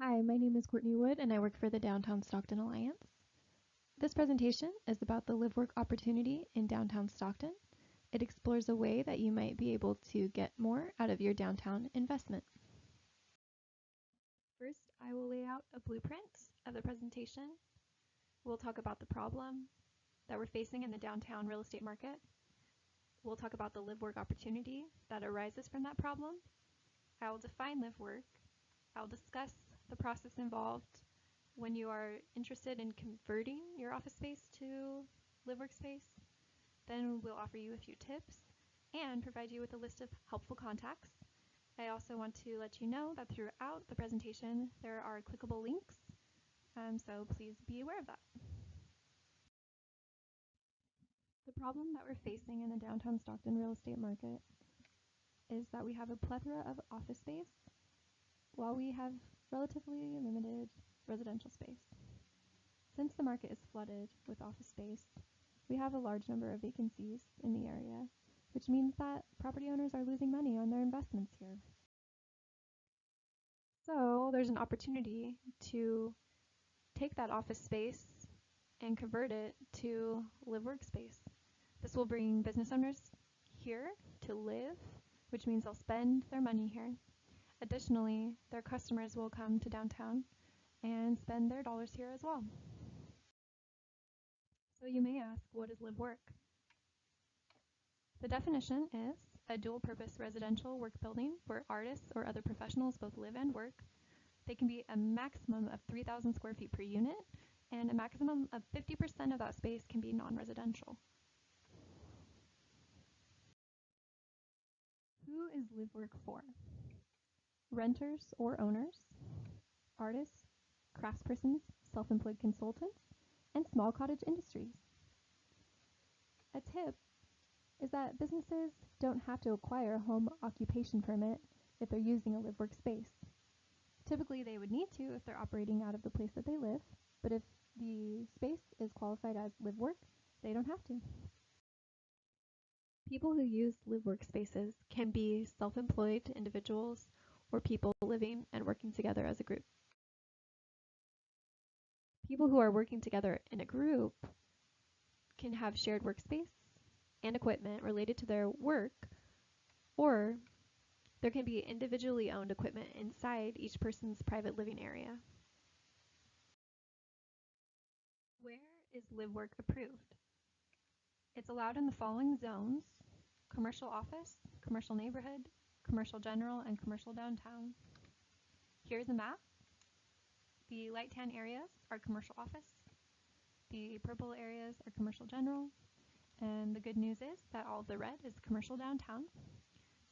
Hi, my name is Courtney Wood and I work for the Downtown Stockton Alliance. This presentation is about the live-work opportunity in downtown Stockton. It explores a way that you might be able to get more out of your downtown investment. First, I will lay out a blueprint of the presentation. We'll talk about the problem that we're facing in the downtown real estate market. We'll talk about the live-work opportunity that arises from that problem. I will define live-work. I'll discuss the process involved when you are interested in converting your office space to live workspace. Then we'll offer you a few tips and provide you with a list of helpful contacts. I also want to let you know that throughout the presentation there are clickable links, so please be aware of that. The problem that we're facing in the downtown Stockton real estate market is that we have a plethora of office space while we have relatively limited residential space. Since the market is flooded with office space, we have a large number of vacancies in the area, which means that property owners are losing money on their investments here. So there's an opportunity to take that office space and convert it to live workspace. This will bring business owners here to live, which means they'll spend their money here. Additionally, their customers will come to downtown and spend their dollars here as well. So you may ask, what is live work? The definition is a dual-purpose residential work building where artists or other professionals both live and work. They can be a maximum of 3,000 square feet per unit, and a maximum of 50% of that space can be non-residential. Who is live work for? Renters or owners, artists, craftspersons, self-employed consultants, and small cottage industries. A tip is that businesses don't have to acquire a home occupation permit if they're using a live work space. Typically they would need to if they're operating out of the place that they live, but if the space is qualified as live work, they don't have to. People who use live work spaces can be self-employed individuals or people living and working together as a group. People who are working together in a group can have shared workspace and equipment related to their work, or there can be individually owned equipment inside each person's private living area. Where is live work approved? It's allowed in the following zones: commercial office, commercial neighborhood, commercial general, and commercial downtown. Here's a map. The light tan areas are commercial office. The purple areas are commercial general. And the good news is that all of the red is commercial downtown.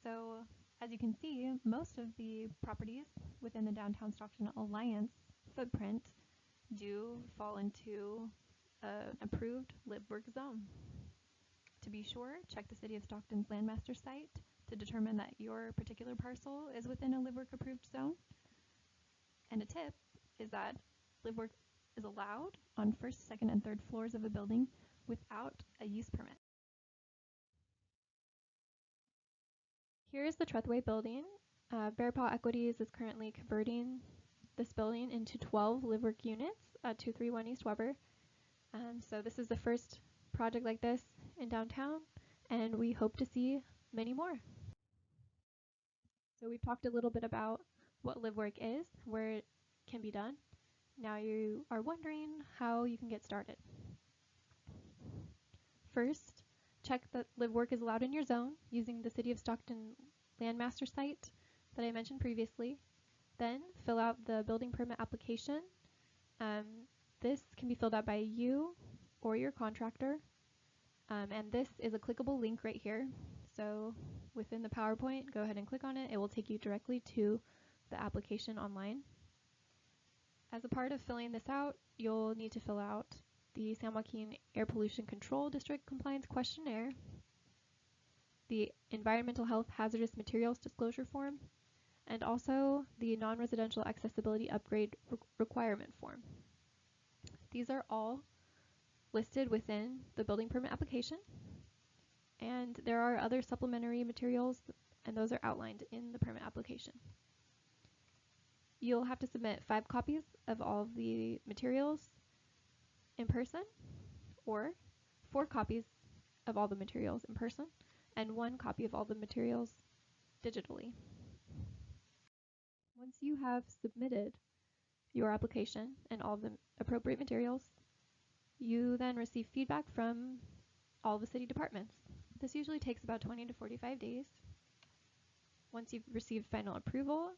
So as you can see, most of the properties within the Downtown Stockton Alliance footprint do fall into an approved live work zone. To be sure, check the City of Stockton's Landmaster site to determine that your particular parcel is within a live work approved zone. And a tip is that live work is allowed on first, second, and third floors of a building without a use permit. Here is the Trethway building. Bear Paw Equities is currently converting this building into 12 live work units at 231 East Weber. So this is the first project like this in downtown, and we hope to see many more. So we've talked a little bit about what live work is, where it can be done. Now you are wondering how you can get started. First, check that live work is allowed in your zone using the City of Stockton Landmaster site that I mentioned previously. Then fill out the building permit application. This can be filled out by you or your contractor. And this is a clickable link right here. So within the PowerPoint, go ahead and click on it. It will take you directly to the application online. As a part of filling this out, you'll need to fill out the San Joaquin Air Pollution Control District Compliance Questionnaire, the Environmental Health Hazardous Materials Disclosure Form, and also the Non-Residential Accessibility Upgrade Requirement Form. These are all listed within the building permit application, and there are other supplementary materials, and those are outlined in the permit application. You'll have to submit 5 copies of all of the materials in person, or 4 copies of all the materials in person, and 1 copy of all the materials digitally. Once you have submitted your application and all the appropriate materials, you then receive feedback from all the city departments. This usually takes about 20 to 45 days. Once you've received final approval,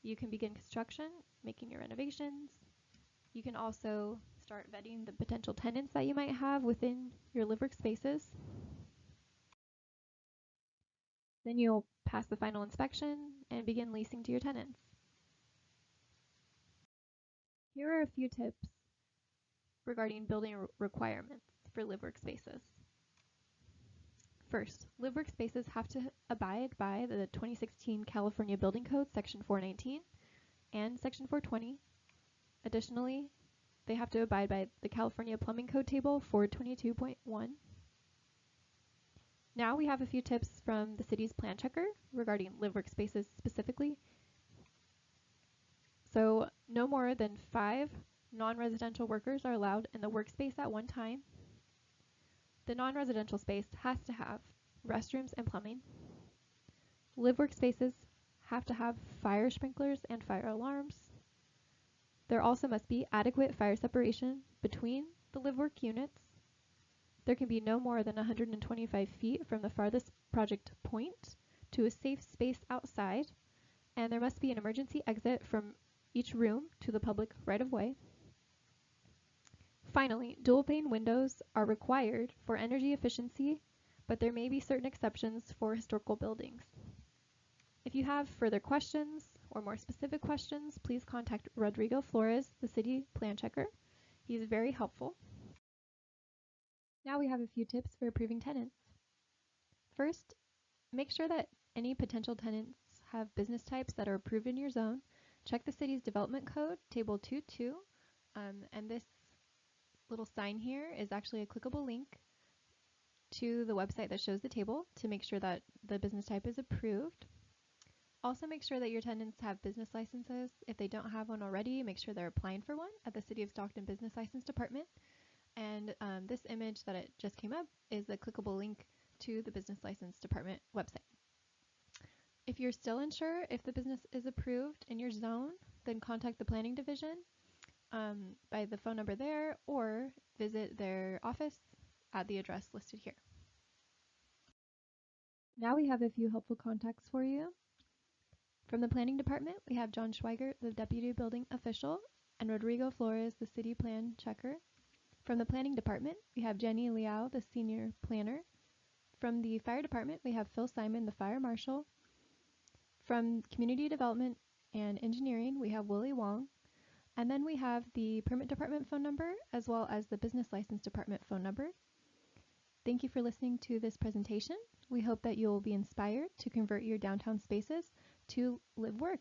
you can begin construction, making your renovations. You can also start vetting the potential tenants that you might have within your live workspaces. Then you'll pass the final inspection and begin leasing to your tenants. Here are a few tips regarding building requirements for live workspaces. First, live workspaces have to abide by the 2016 California Building Code, Section 419 and Section 420. Additionally, they have to abide by the California Plumbing Code Table 422.1. Now we have a few tips from the city's plan checker regarding live workspaces specifically. So no more than 5 non-residential workers are allowed in the workspace at one time. The non-residential space has to have restrooms and plumbing. Live workspaces have to have fire sprinklers and fire alarms. There also must be adequate fire separation between the live work units. There can be no more than 125 feet from the farthest project point to a safe space outside, and there must be an emergency exit from each room to the public right-of-way. Finally, dual-pane windows are required for energy efficiency, but there may be certain exceptions for historical buildings. If you have further questions or more specific questions, please contact Rodrigo Flores, the city plan checker. He's very helpful. Now we have a few tips for approving tenants. First, make sure that any potential tenants have business types that are approved in your zone. Check the city's development code, table 2.2, and this little sign here is actually a clickable link to the website that shows the table to make sure that the business type is approved. Also make sure that your tenants have business licenses. If they don't have one already, make sure they're applying for one at the City of Stockton Business License Department. And this image that it just came up is a clickable link to the Business License Department website. If you're still unsure if the business is approved in your zone, then contact the Planning Division by the phone number there, or visit their office at the address listed here. Now we have a few helpful contacts for you. From the Planning Department, we have John Schweigert, the Deputy Building Official, and Rodrigo Flores, the City Plan Checker. From the Planning Department, we have Jenny Liao, the Senior Planner. From the Fire Department, we have Phil Simon, the Fire Marshal. From Community Development and Engineering, we have Willie Wong. And then we have the Permit Department phone number, as well as the Business License Department phone number. Thank you for listening to this presentation. We hope that you'll be inspired to convert your downtown spaces to live work.